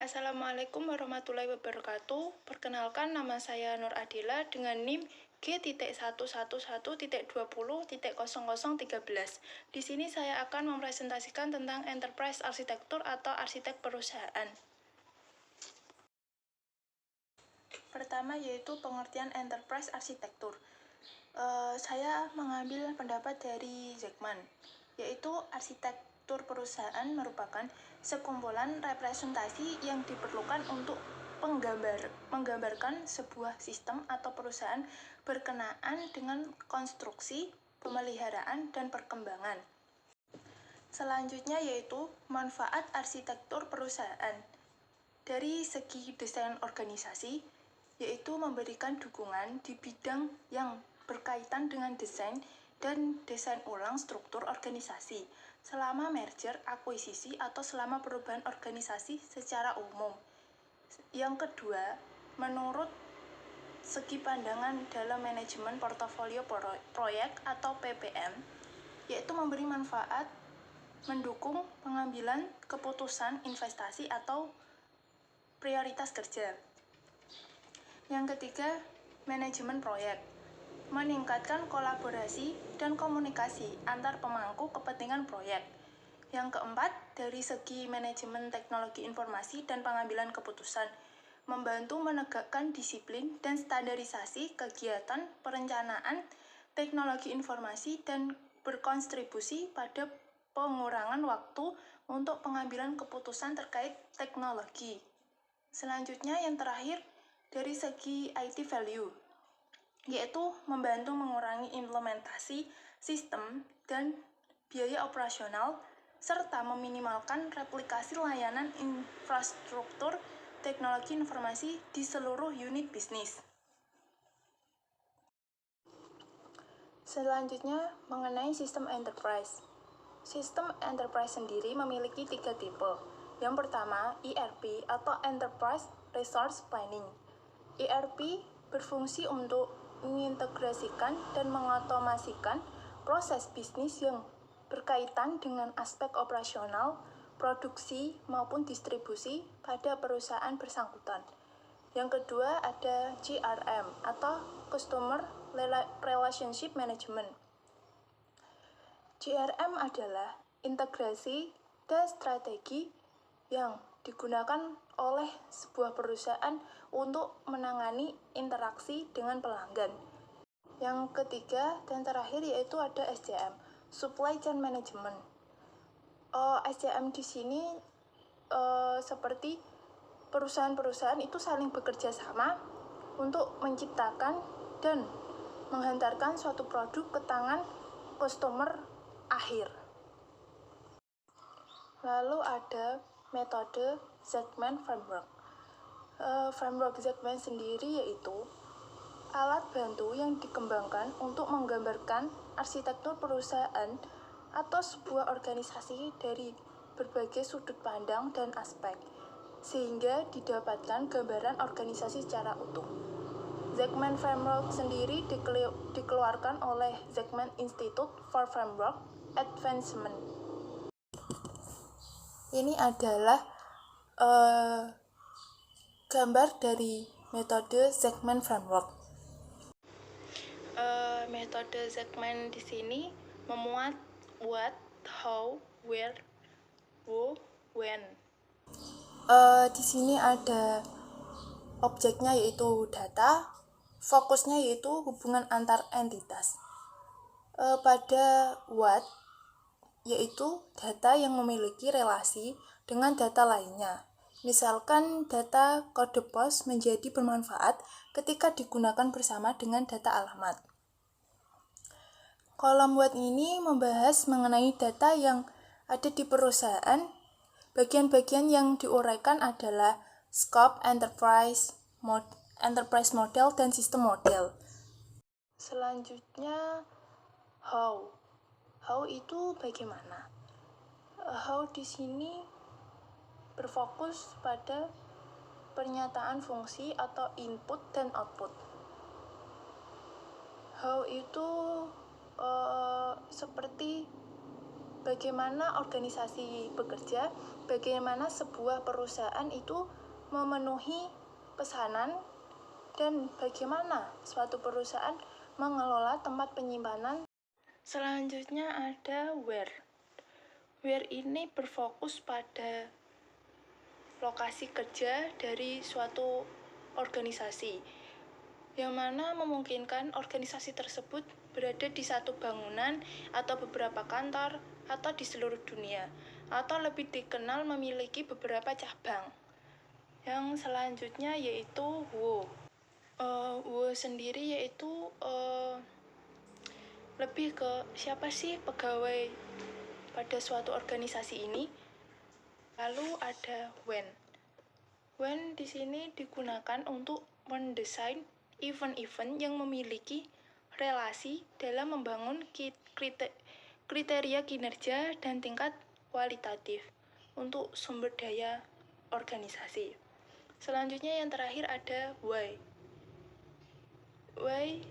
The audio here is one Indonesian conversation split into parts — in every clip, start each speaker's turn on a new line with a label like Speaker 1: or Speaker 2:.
Speaker 1: Assalamualaikum warahmatullahi wabarakatuh. Perkenalkan, nama saya Nur Adila dengan NIM G.111.20.0013. Di sini saya akan mempresentasikan tentang enterprise arsitektur atau arsitek perusahaan. Pertama yaitu pengertian enterprise arsitektur. Saya mengambil pendapat dari Zekman, yaitu arsitektur perusahaan merupakan sekumpulan representasi yang diperlukan untuk menggambarkan sebuah sistem atau perusahaan berkenaan dengan konstruksi, pemeliharaan, dan perkembangan. Selanjutnya yaitu manfaat arsitektur perusahaan. Dari segi desain organisasi, yaitu memberikan dukungan di bidang yang berkaitan dengan desain dan desain ulang struktur organisasi selama merger, akuisisi, atau selama perubahan organisasi secara umum. Yang kedua, menurut segi pandangan dalam manajemen portofolio proyek atau PPM, yaitu memberi manfaat mendukung pengambilan keputusan investasi atau prioritas kerja. Yang ketiga, manajemen proyek meningkatkan kolaborasi dan komunikasi antar pemangku kepentingan proyek. Yang keempat, dari segi manajemen teknologi informasi dan pengambilan keputusan, membantu menegakkan disiplin dan standarisasi kegiatan perencanaan teknologi informasi dan berkontribusi pada pengurangan waktu untuk pengambilan keputusan terkait teknologi. Selanjutnya yang terakhir, dari segi IT value, yaitu membantu mengurangi implementasi sistem dan biaya operasional, serta meminimalkan replikasi layanan infrastruktur teknologi informasi di seluruh unit bisnis. Selanjutnya, mengenai sistem enterprise. Sistem enterprise sendiri memiliki 3 tipe. Yang pertama, ERP atau Enterprise Resource Planning. ERP berfungsi untuk mengintegrasikan dan mengotomasikan proses bisnis yang berkaitan dengan aspek operasional, produksi, maupun distribusi pada perusahaan bersangkutan. Yang kedua ada CRM atau Customer Relationship Management. CRM adalah integrasi dan strategi yang digunakan oleh sebuah perusahaan untuk menangani interaksi dengan pelanggan. Yang ketiga dan terakhir yaitu ada SCM, Supply Chain Management. SCM di sini seperti perusahaan-perusahaan itu saling bekerja sama untuk menciptakan dan menghantarkan suatu produk ke tangan customer akhir. Lalu ada metode Zekman Framework. Framework Zekman sendiri yaitu alat bantu yang dikembangkan untuk menggambarkan arsitektur perusahaan atau sebuah organisasi dari berbagai sudut pandang dan aspek, sehingga didapatkan gambaran organisasi secara utuh. Zekman Framework sendiri dikeluarkan oleh Zekman Institute for Framework Advancement. Ini adalah gambar dari metode Zekman Framework. Metode Zekman di sini memuat what, how, where, who, when. Di sini ada objeknya yaitu data, fokusnya yaitu hubungan antar entitas. Pada what yaitu data yang memiliki relasi dengan data lainnya. Misalkan data kode pos menjadi bermanfaat ketika digunakan bersama dengan data alamat. Kolom what ini membahas mengenai data yang ada di perusahaan. Bagian-bagian yang diuraikan adalah scope, enterprise model, dan sistem model. Selanjutnya, how. How itu bagaimana? How di sini berfokus pada pernyataan fungsi atau input dan output. How itu seperti bagaimana organisasi bekerja, bagaimana sebuah perusahaan itu memenuhi pesanan, dan bagaimana suatu perusahaan mengelola tempat penyimpanan. Selanjutnya ada where. Where ini berfokus pada lokasi kerja dari suatu organisasi, yang mana memungkinkan organisasi tersebut berada di satu bangunan atau beberapa kantor atau di seluruh dunia, atau lebih dikenal memiliki beberapa cabang. Yang selanjutnya yaitu wo. Wo sendiri yaitu lebih ke siapa sih pegawai pada suatu organisasi ini. Lalu ada when. When di sini digunakan untuk mendesain event-event yang memiliki relasi dalam membangun kriteria kinerja dan tingkat kualitatif untuk sumber daya organisasi. Selanjutnya yang terakhir ada why. Why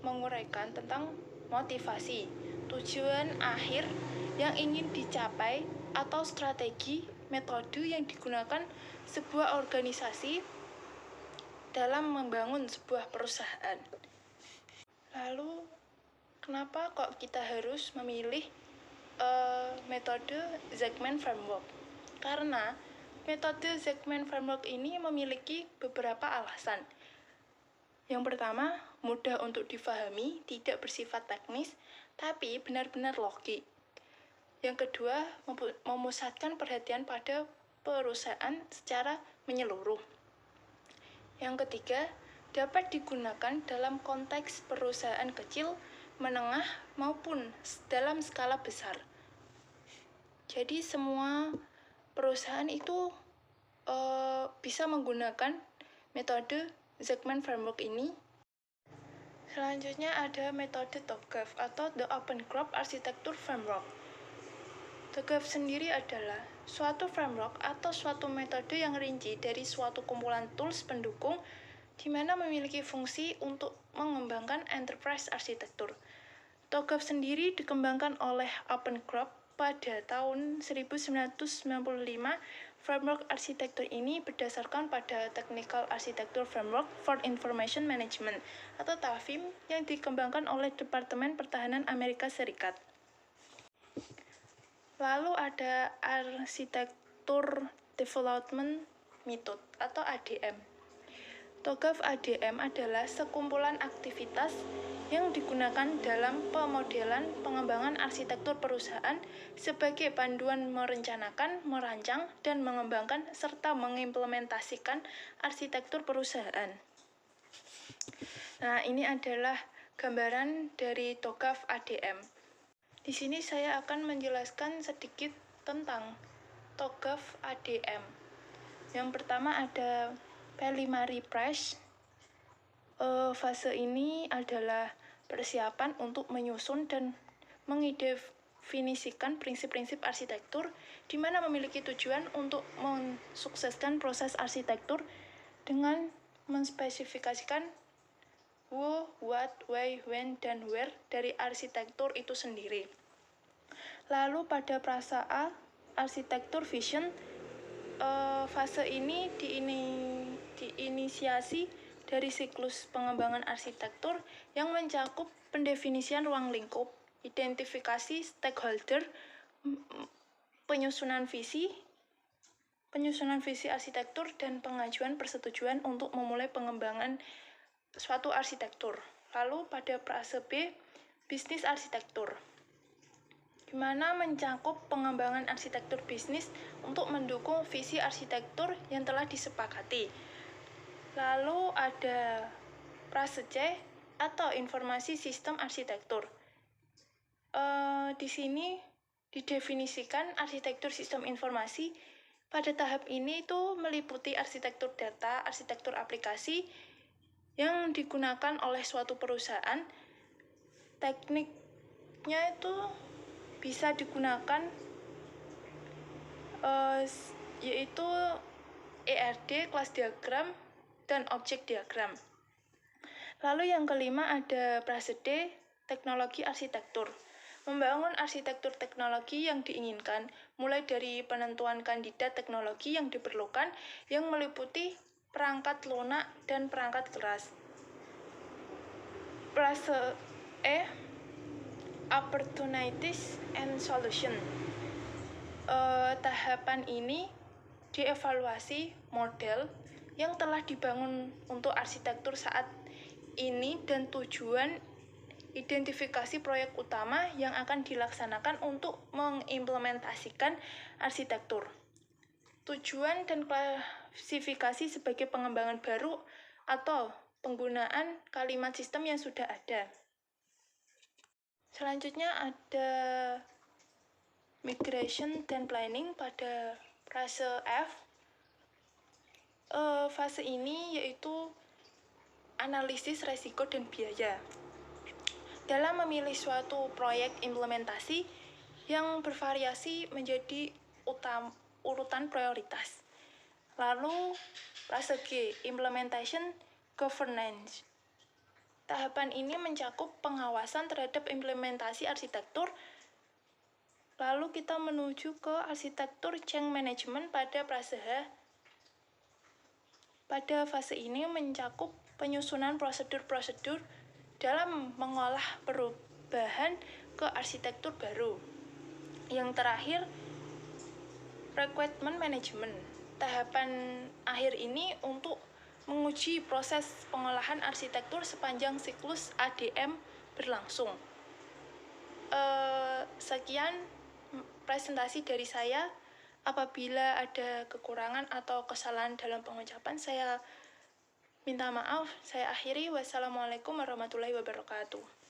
Speaker 1: menguraikan tentang motivasi, tujuan akhir yang ingin dicapai atau strategi metode yang digunakan sebuah organisasi dalam membangun sebuah perusahaan. Lalu, kenapa kok kita harus memilih metode Zechman Framework? Karena metode Zechman Framework ini memiliki beberapa alasan. Yang pertama, mudah untuk difahami, tidak bersifat teknis, tapi benar-benar logik. Yang kedua, memusatkan perhatian pada perusahaan secara menyeluruh. Yang ketiga, dapat digunakan dalam konteks perusahaan kecil, menengah, maupun dalam skala besar. Jadi semua perusahaan itu bisa menggunakan metode Zechman Framework ini. Selanjutnya ada metode TOGAF atau The Open Group Architecture Framework. TOGAF sendiri adalah suatu framework atau suatu metode yang rinci dari suatu kumpulan tools pendukung di mana memiliki fungsi untuk mengembangkan enterprise arsitektur. TOGAF sendiri dikembangkan oleh Open Group pada tahun 1995. Framework arsitektur ini berdasarkan pada Technical Architecture Framework for Information Management atau TAFIM yang dikembangkan oleh Departemen Pertahanan Amerika Serikat. Lalu ada Architecture Development Method atau ADM. TOGAF ADM adalah sekumpulan aktivitas yang digunakan dalam pemodelan pengembangan arsitektur perusahaan sebagai panduan merencanakan, merancang, dan mengembangkan serta mengimplementasikan arsitektur perusahaan. Nah, ini adalah gambaran dari TOGAF ADM. Di sini saya akan menjelaskan sedikit tentang TOGAF ADM. Yang pertama ada preliminary price. Fase ini adalah persiapan untuk menyusun dan mendefinisikan prinsip-prinsip arsitektur, di mana memiliki tujuan untuk mensukseskan proses arsitektur dengan menspesifikasikan who, what, why, when, dan where dari arsitektur itu sendiri. Lalu pada fase A, arsitektur vision, fase ini diinisiasi dari siklus pengembangan arsitektur yang mencakup pendefinisian ruang lingkup, identifikasi stakeholder, penyusunan visi arsitektur, dan pengajuan persetujuan untuk memulai pengembangan suatu arsitektur. Lalu pada fase B, bisnis arsitektur, di mana mencakup pengembangan arsitektur bisnis untuk mendukung visi arsitektur yang telah disepakati. Lalu ada fase C atau informasi sistem arsitektur. Di sini didefinisikan arsitektur sistem informasi. Pada tahap ini itu meliputi arsitektur data, arsitektur aplikasi yang digunakan oleh suatu perusahaan. Tekniknya itu bisa digunakan yaitu ERD, class diagram, dan object diagram. Lalu yang kelima ada fase D, teknologi arsitektur. Membangun arsitektur teknologi yang diinginkan, mulai dari penentuan kandidat teknologi yang diperlukan, yang meliputi perangkat lunak dan perangkat keras. Fase E, Opportunities and Solution. Tahapan ini dievaluasi model yang telah dibangun untuk arsitektur saat ini dan tujuan identifikasi proyek utama yang akan dilaksanakan untuk mengimplementasikan arsitektur. Tujuan dan klasifikasi sebagai pengembangan baru atau penggunaan kalimat sistem yang sudah ada. Selanjutnya ada migration dan planning pada fase F. Fase ini yaitu analisis resiko dan biaya. Dalam memilih suatu proyek implementasi yang bervariasi menjadi urutan prioritas. Lalu, fase G, Implementation Governance. Tahapan ini mencakup pengawasan terhadap implementasi arsitektur. Lalu kita menuju ke arsitektur change management pada fase H. Pada fase ini mencakup penyusunan prosedur-prosedur dalam mengolah perubahan ke arsitektur baru. Yang terakhir, requirement management. Tahapan akhir ini untuk menguji proses pengolahan arsitektur sepanjang siklus ADM berlangsung. Sekian presentasi dari saya. Apabila ada kekurangan atau kesalahan dalam pengucapan, saya minta maaf. Saya akhiri. Wassalamualaikum warahmatullahi wabarakatuh.